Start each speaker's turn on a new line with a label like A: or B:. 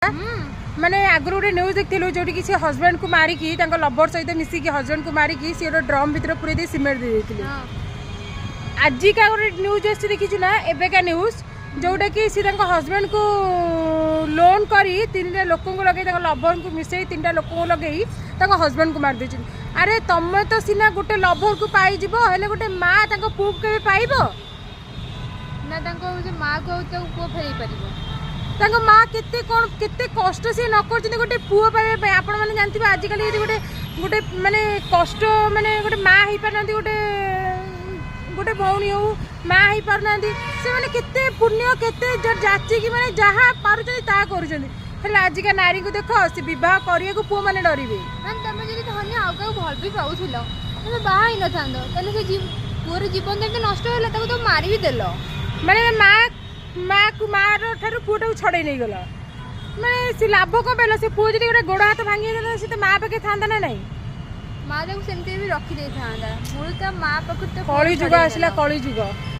A: माने आगुरी गोटे न्यूज देखिलु जोटी कि हजबैंड को मारिकी लवर सहित मिसिकी हजबैंड को मारिकी सी गोटे ड्रम भितर पूरे दे सिमेंट दे देथिले। आज का गोटे न्यूज आसी देखिछु ना एबेका न्यूज जोटा कि सी हजबैंड को लोन करी 3टा लोक को लगे लवर को मिसई 3टा लोक को लगे हजबैंड को मार दे। अरे तुम तो सीना गोटे लवर को पाइज हेले गोटे माँ पुओ के पाइब
B: ना माँ को पुओ फेर पार
A: माँ केते कौन केते कष्ट सी न कर गोटे पुओ पाइबा आपण मैंने जानते आजिकल गोटे गोटे माने कष्ट माने गोटे माँ हो पार गोटे गोटे भौणी हो माँ हो पार से मैंने केते पुण्य केते जाचिकी माने जहाँ पारुचंदी ता करुचंदी हेले आजिका नारी को देख से बह करिया को पुओ माने डरिबे।
B: तुम जब धन्य आउ क्या भल भी पाऊल तुम बाहर न था से पुअर जीवन जब नष्ट है तो मारी भी देल
A: माने माँ को मार ठार पुओटा छड़े नहीं गला माने से लाभ कौन पाइल से पुओ जब गोटे गोड़ हाथ भांगी देता से तो माँ पाखे था ना नहीं
B: माँ को सेमती भी रखी दे था मूल तो माँ पाख
A: कली जुग आसला कली जुग।